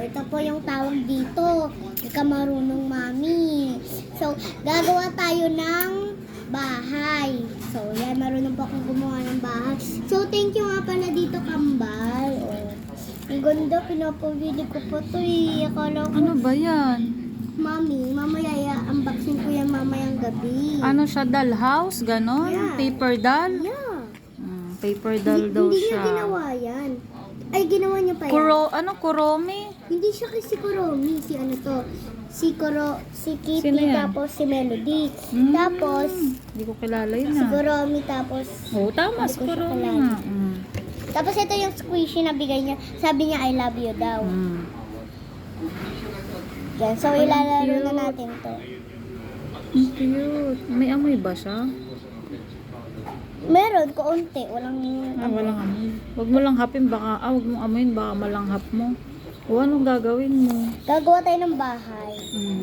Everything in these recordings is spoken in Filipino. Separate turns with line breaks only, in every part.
Ito po yung tawag dito. Hindi ka marunong, Mami. So, gagawa tayo ng bahay. So, yan. Marunong po akong gumawa ng bahay. So, thank you nga pala dito, Kambal. Oh. Ang ganda. Pinapabili ko po to eh. Akala ko,
Ano ba yan?
Mami, mamaya unboxing ko yan mamayang gabi.
Ano siya, dollhouse? Ganon?
Yeah.
Paper doll?
Yeah.
Paper doll daw
Hindi
siya.
niya ginawa yan. Ay, ginawa niya pa yan.
Kuromi?
Hindi siya kasi Kuromi. Si ano to? Si Kitty,
Sino yan?
tapos si Melody.
Mm.
Tapos,
Hindi ko kilala yun
si
ah.
Kuromi, tapos...
Oo, tama,
Hindi
si
ko siya
Kuromi
kilala.
nga.
Tapos ito yung squishy na bigay niya. Sabi niya, I love you daw. Yan. So,
Ay,
ilalaro
cute.
na natin to.
Ang cute. May amoy ba siya?
Meron, kaunti. Walang...
Walang amoy. Huwag mo lang hapin, baka, huwag mo amoyin, baka malanghap mo. O anong gagawin mo?
Gagawa tayo ng bahay.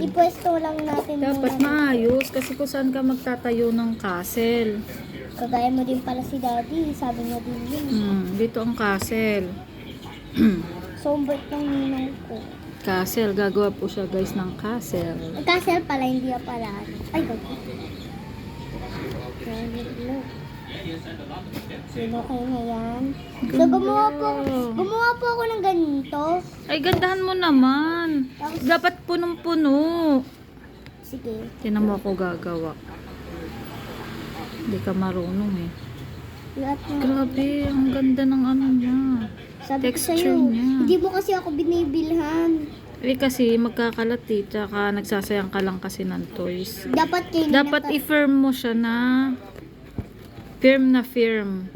Ipwesto lang natin
Dapat
muna.
maayos kasi kung saan ka magtatayo ng castle.
Kagaya mo din pala si Daddy. Sabi niya din yun.
Dito ang castle.
Sombert ng ninong ko.
Castle, gagawa po siya guys ng castle.
Castle pala, hindi pala. Ay, gabi. Sino kayo na yan? So, gumawa po ako ng ganito.
Ay, gandahan mo naman. Dapat punong-puno.
Sige.
Tinan mo ako gagawa. Hindi ka marunong eh.
Lahat na.
Grabe, ang ganda ng ano niya.
Sabi ko
Texture
sa'yo,
niya.
hindi mo kasi ako binibilhan.
Eh kasi magkakalat eh, tsaka nagsasayang ka lang kasi ng toys.
Dapat kayo
Dapat i-firm mo siya na firm.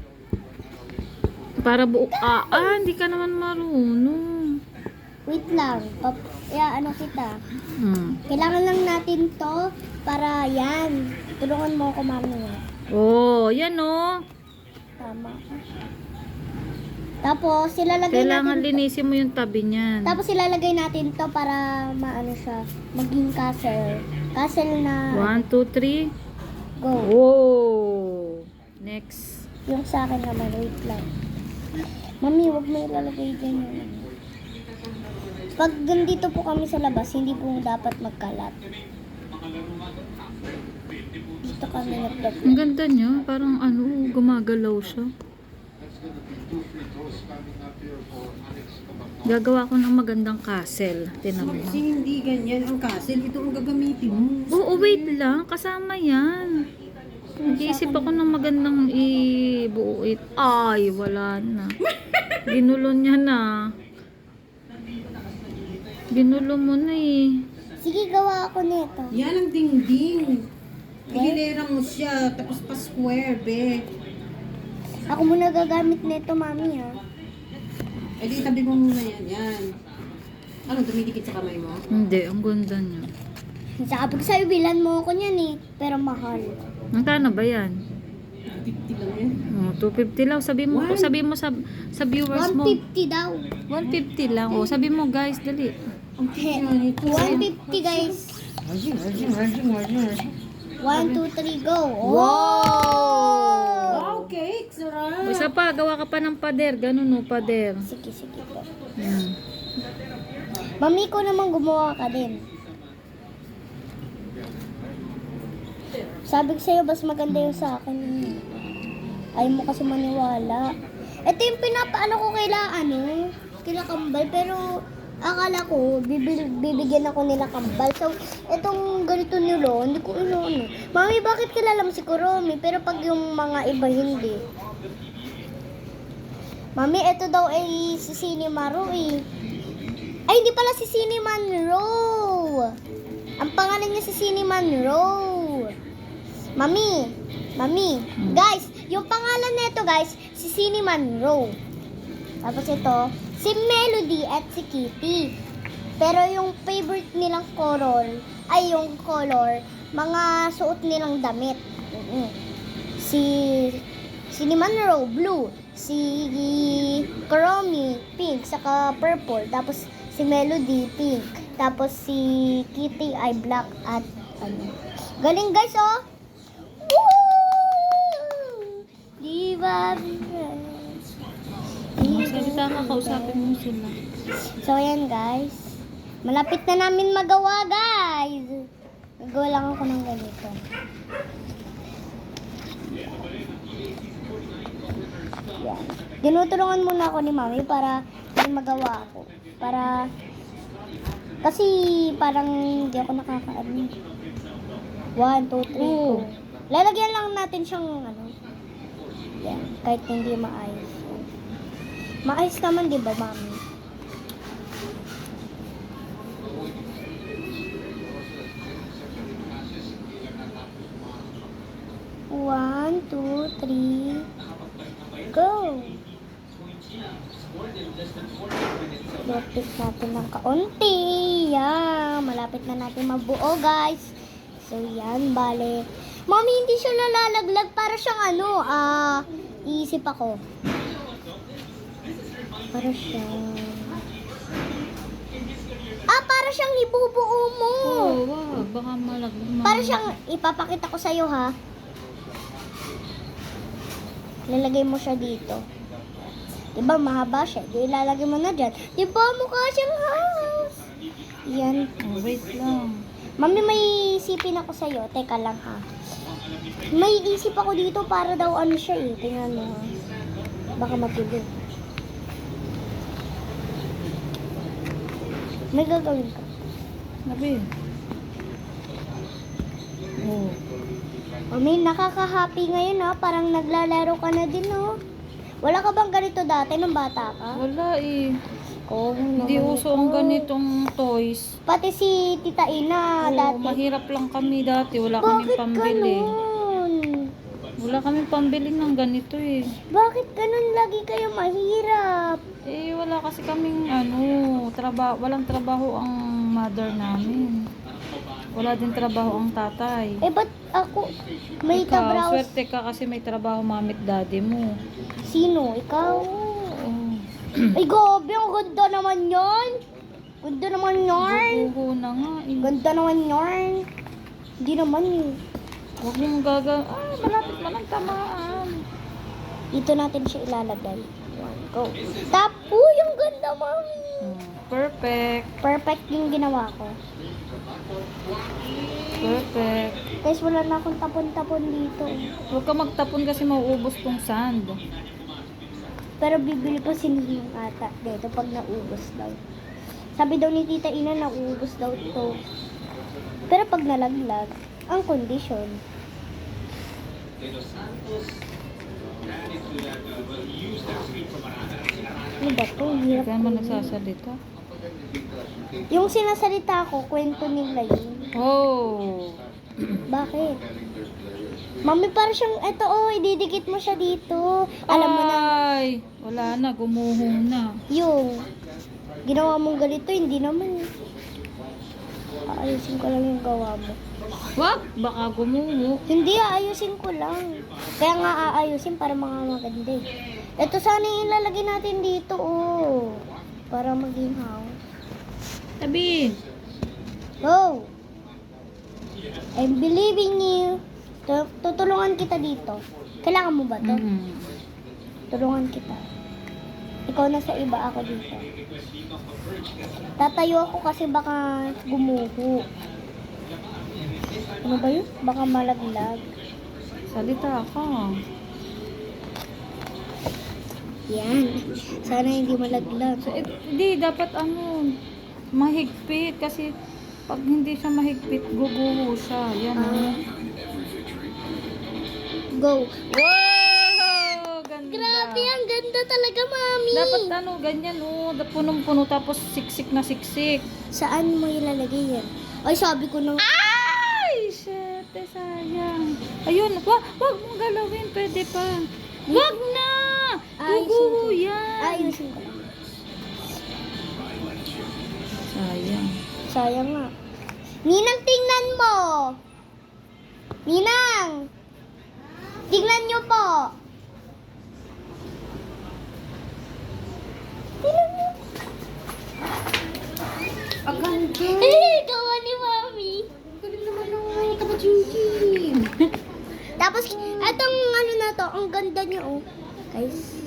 Para buo. Hindi ka naman marunong.
Wait lang. Ano kita. Kailangan lang natin to para yan. Tulungan mo ako, Mami.
Oh, yan oh.
Tama. Tapos, ilalagay
Kailangan
natin
linisin mo yung tabi niyan.
Tapos ilalagay natin to para maano siya, maging castle. Castle na
1, 2, 3.
go.
Oh. Next.
Yung sa akin naman, wait lang. Mami, wag mo ilalagay dyan yun. Pag ganito po kami sa labas, hindi po dapat magkalat. Dito kami
Ang
nagdag.
ganda niya. Parang ano, gumagalaw siya. Gagawa ko ng magandang castle. Tinan mo.
Kasi hindi ganyan ang castle. Ito ang gagamitin mo.
Oo, wait lang. Kasama yan. Nag-iisip ako ng magandang ibuuit. Ay, wala na. Ginulo niya na. Ginulo mo na eh.
Sige, gawa ako nito.
Yan ang dingding. Hilera mo siya. Tapos pa-square, be.
Ako muna gagamit nito, Mami, ha.
Eh di tabi mo muna yan. Yan. Ano, dumidikit sa kamay mo?
Hindi, ang ganda niya.
Sabi ko sa'yo, bilan mo ako niyan eh. Pero mahal.
Magkano ba yan?
50 lang yan.
Oh, 250 lang. Sabi mo sa viewers mo.
150 daw.
150 lang. Oh, sabi mo guys, dali.
Okay. 150 guys. 1, 2, 3, go.
Wow, cake! Sarap!
Isa pa, gawa ka pa ng pader. Ganun o, pader.
Sige, sige po.
Yan.
Mami ko naman gumawa ka din. Sabi ko sa'yo, mas maganda yung sa akin. Ayaw mo kasi maniwala. Ito yung pinapaano ko kila Kambal, pero akala ko, bibigyan ako nila Kambal. So, itong ganito nilo, hindi ko ano. Mami, bakit kilala mo si Kuromi? Pero pag yung mga iba, hindi. Mami, ito daw ay si Cinnamaro eh. Ay, hindi pala si Cinnamaro. Ang pangalan niya si Cinnamaro. Mami, guys, yung pangalan nito guys, si Cinnamaro. Tapos ito, si Melody at si Kitty. Pero yung favorite nilang color, mga suot nilang damit. Si Cinnamaro, blue. Si Kuromi, pink, saka purple. Tapos si Melody, pink. Tapos si Kitty ay black at ano. Galing guys, oh! Woo! Diba?
Salita ka kakausapin mo sila.
So, ayan guys. Malapit na namin magawa, guys. Gagawa lang ako ng ganito. Yan. Tinutulungan muna ako ni Mami para may magawa ako. Kasi parang hindi ako nakakaano. 1, 2, 3,
Oo.
4. Lalagyan lang natin siyang yan, kahit hindi maayos. Maayos naman, di ba, Mami? One, two, three, go! Lapit natin ng kaunti. Yan. Malapit na natin mabuo, guys. So, yan. Bale. Mami, hindi siya nalalaglag. Para siyang iisip ako. Para siyang... para siyang ibubuo mo.
Oo, wag. Baka
Para siyang, ipapakita ko sa'yo, ha. Lalagay mo siya dito. Diba, mahaba siya. Di ilalagay mo na dyan. Diba, mukha siyang house. Yan.
Oh, wait lang.
Mami, may isipin ako sa'yo. Teka lang, ha. May isip ako dito para daw ano siya, eh. Tingnan mo, ha. Baka matuloy. May gagawin ka.
Sabi. Oh.
Mami, nakaka-happy ngayon, ha. Parang naglalaro ka na din, no. Wala ka bang ganito dati nung bata ka?
Wala eh.
Oo,
Hindi
naman
uso ang
ito.
ganitong toys.
Pati si Tita Ina
Oo,
dati.
mahirap lang kami dati. Wala kaming
Bakit
pambili.
ganun?
Wala kaming pambili ng ganito eh.
Bakit ganun lagi kayo mahirap?
Eh, wala kasi kaming walang trabaho ang mother namin. Wala din trabaho ang tatay.
Eh, ba't ako may
Ikaw,
trabaho?
swerte ka kasi may trabaho mamit daddy mo.
Sino? Ikaw?
Oo.
Ay, gobe, ang ganda naman yarn. Ganda naman yarn.
Bubuho na nga eh.
Ganda naman yarn. Hindi naman eh.
Huwag mong malapit man ang tamaan.
Dito natin siya ilalagay. One, go. Tap! Uy, ang ganda, mami.
Perfect.
Perfect yung ginawa ko.
Perfect.
Guys, wala na akong tapon-tapon dito.
Huwag ka magtapon kasi mauubos tong sand.
Pero bibili ko sinihing ata dito pag naubos daw. Sabi daw ni Tita Ina naubos daw ito. Pero pag nalaglag, ang condition. Ano ba ito? Hirap
Kaya mo
kunin.
nagsasalita.
Yung sinasalita ko, kwento nila yun.
Oh.
Bakit? Mami, para siyang, eto ididikit mo siya dito. Alam mo na,
Ay, wala na, gumuho na.
yung ginawa mong ganito, hindi naman. Aayusin ko lang yung gawa mo.
Wag, baka gumuho.
Hindi, aayusin ko lang. Kaya nga aayusin para mga maganda eh. Ito sana yung ilalagay natin dito, para maging house.
Sabi.
Go! I'm believing you. Tutulungan kita dito. Kailangan mo ba to? Tulungan kita. Ikaw na sa iba, ako dito. Tatayo ako kasi baka gumuho. Ano ba yun? Baka malaglag.
Salita ka.
Yan. Sana hindi malaglag.
Hindi, dapat mahigpit kasi pag hindi siya mahigpit, guguho siya. Yan
Go.
Wow! Ganda.
Grabe, ang ganda talaga, Mami.
Dapat ganyan punong-puno tapos siksik na siksik.
Saan mo ilalagay yan? Ay, sabi ko nung...
Ay! Shit, sayang. Ayun, wag mong galawin, pwede pa. Wag na! Guguho yan.
Ayusin ko lang.
Sayang.
Sayang nga. Ninang, tingnan mo. Ninang! Tingnan nyo po. Tingnan mo.
Ang ganda.
Gawa ni Mami.
Galing naman yung kabachingkin.
Tapos, etong ano na to, ang ganda niya, Guys.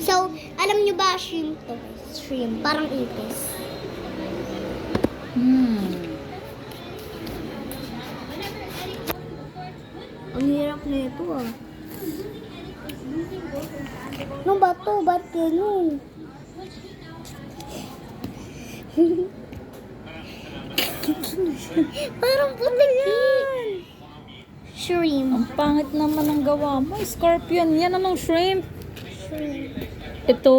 So, alam niyo di ba shrimp to? Shrimp. Parang ipis. Ang hirap na ito ah. Ano ba to? Ba't ganun? Parang puti yan. Shrimp.
Ang pangit naman ang gawa mo. Scorpion. Yan namang shrimp.
Shrimp.
Ito,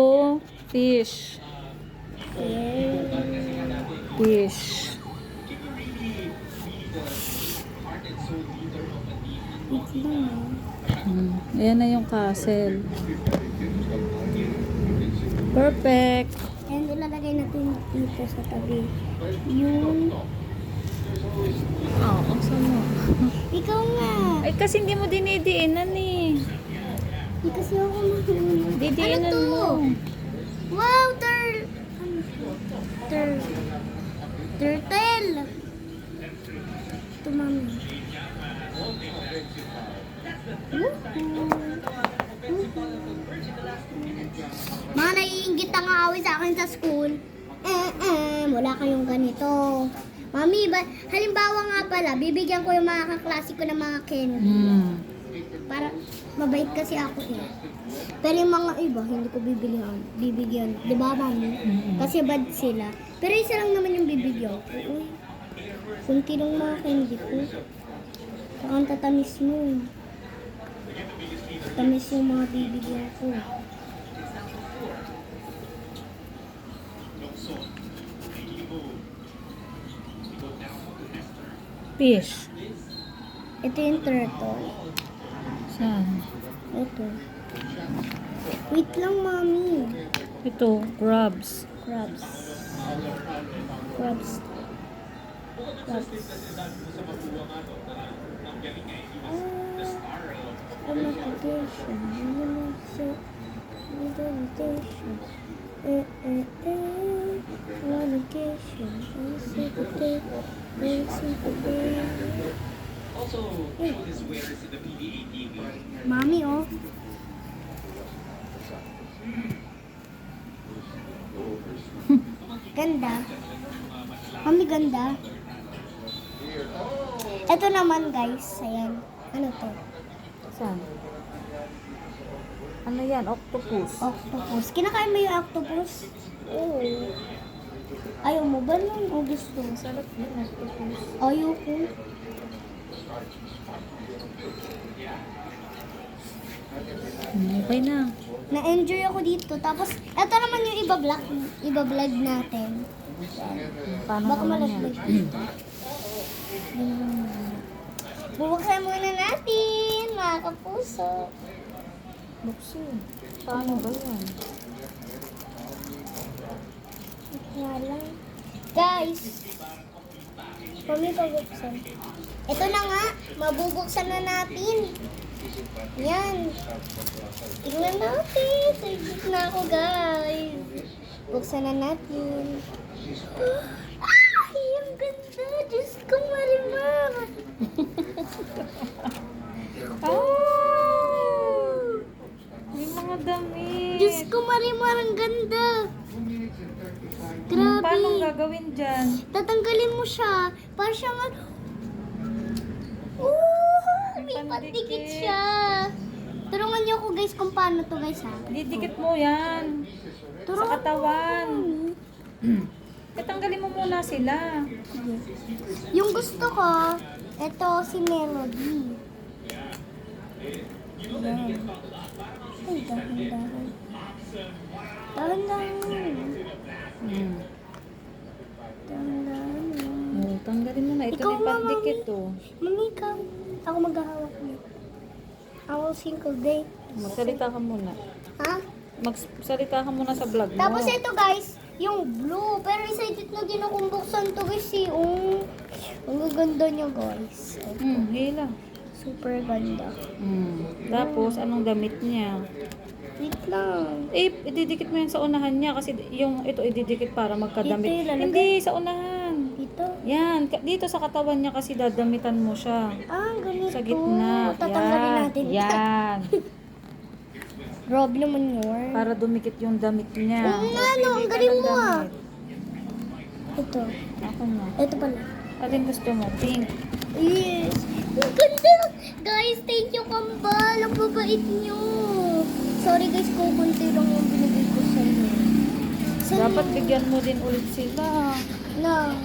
fish.
Yeah.
Fish.
Wait lang ah.
Ayan na yung castle. Perfect.
And ilalagay natin dito sa tabi. Yung...
Oh, ang sama.
Ikaw nga.
Ay, kasi hindi mo dinidiinan eh.
Hindi kasi ako mahulog.
Didiinan
Ano to?
mo.
Wow, turtle. Ito, mami. Mga naiingit ang aaway sa akin sa school. Wala kayong ganito. Mami, halimbawa nga pala, bibigyan ko yung mga kaklase ko ng mga candy. Para mabait kasi ako eh. Pero yung mga iba, hindi ko bibigyan. Di ba, mami? Kasi bad sila. Pero isa lang naman yung bibigyan ko. Uy, kunti lang mga candy ko. Saka ang tatamis mo. Tamis yung mga bibigyan ko.
Fish.
Ito yung turtle.
Saan?
Ito. Wait lang, mami.
Ito, crabs.
Crabs. Crabs. Meditation. Mami, oh. Ganda. Mami, ganda. Ito naman, guys. Ayan. Ano to?
Saan? Ano yan? Octopus.
Octopus. Kinakain mo yung octopus? Oo. Ayaw mo ba nun? O gusto?
Sarap din, octopus.
Ayaw ko.
Okay na.
Na-enjoy ako dito. Tapos, eto naman yung iba-vlog natin.
Paano
Baka
naman yan?
malaglag dito. Bubuksan muna natin, mga kapuso.
Buksin. Paano ba yan?
Nga lang. Guys, kami pabuksan. Ito na nga, mabubuksan na natin. Yan. Tingnan natin. Excited na ako, guys. Buksan na natin. Ay, ang ganda. Diyos ko, Marimar.
May mga damit.
Diyos ko, Marimar, ang ganda. Grabe.
Paano gagawin dyan?
Tatanggalin mo siya. Para siyang ano. May
pandikit.
pandikit siya. Tulungan niyo ako, guys, kung paano to, guys, ha?
Didikit mo yan. Sa katawan. Katanggalin mo muna sila.
Yung gusto ko, ito si Melody. Ayan. Ay, dahan-dahan. Dahan-dahan. Dahan-dahan.
Oh, tanggalin mo na. Ito
Ikaw
yung
nga,
pandikit
Mami.
oh.
Mami, ikaw. Ako maghahawak niyo. Ako single day.
Magsalita ka muna.
Ha?
Magsalita ka muna sa vlog mo.
Tapos ito, guys, yung blue. Pero excited na din akong buksan to, guys. Ang ganda niya, guys.
Hila.
Super ganda.
Tapos, anong damit niya?
Wait lang.
Ididikit mo yan sa unahan niya kasi yung ito ididikit para magkadamit.
Dito ilalagay?
Hindi, sa unahan.
Dito.
Yan, dito sa katawan niya kasi dadamitan mo siya.
Ah, ganito.
Sa gitna.
Tatanggalin natin.
Yan.
Grabe naman yun.
Para dumikit yung damit niya.
Oo nga, no, ang
Pili ka
galing
ng
mo ah.
damit.
Ito.
Ako na.
Ito pala.
Alin gusto mo? Pink.
Yes. Ang ganda. Guys, thank you, Kambal. Ang babait nyo. Sorry guys, kukunti lang yung binigay ko sa inyo.
Dapat bigyan mo din ulit sila.
Na.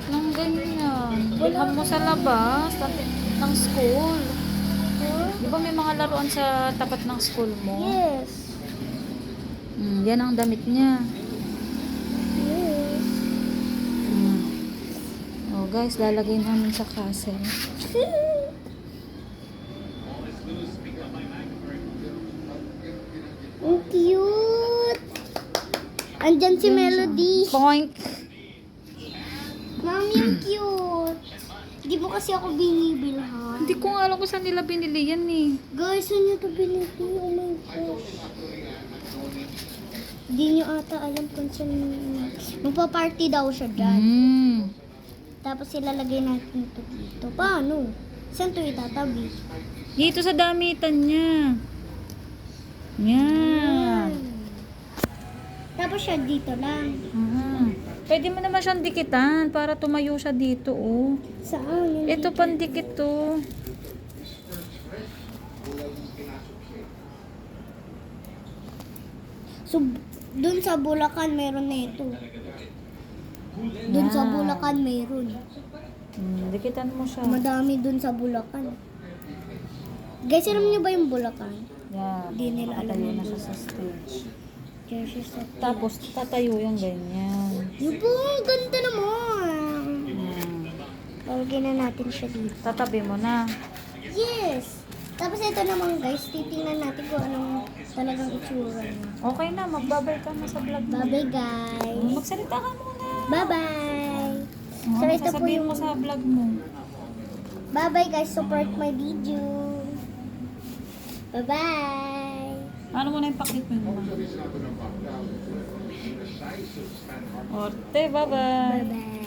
Nang ganyan. Bilhan mo sa labas ng school.
Huh?
Di ba may mga laruan sa tapat ng school mo?
Yes.
Yan ang damit niya.
Yes.
Oh guys, lalagay namin sa castle.
Ang cute. Andyan si Melody.
Poink!
Mami, ang cute. Hindi mo kasi ako binibilhan.
Hindi ko nga alam kung saan nila binili yan eh.
Guys, saan nyo ito binili? Oh my gosh. Hindi nyo ata alam kung saan. Magpa-party daw siya dyan. Tapos ilalagay natin ito dito. Paano? Saan ito itatabi?
Dito sa damitan niya. Yan.
Tapos siya dito lang.
Pwede mo naman siyang dikitan para tumayo siya dito, oh.
Saan?
Ito pandikit to.
So, dun sa Bulacan meron na ito. Dun sa
Yan.
Bulacan meron.
Dikitan mo siya.
Madami dun sa Bulacan. Guys, alam niyo ba yung Bulacan?
Yan.
Di nila alam
Tatayo
yun.
na siya sa stage.
Jersey sa
Tapos tatayo yung ganyan.
Yung po, ganda naman. Lalagyan na natin siya dito.
Tatabi mo na.
Yes! Tapos ito naman guys, titingnan natin kung anong talagang itsura niya.
Okay na, magbabay ka na sa vlog mo.
Bye-bye guys!
Magsalita ka muna.
Bye-bye! So ito po
Sasabihin
yung...
mo sa vlog mo.
Bye-bye guys, support my video. Bye-bye!
Ano mo na yung pakit mo? Orte, bye-bye.
Bye-bye!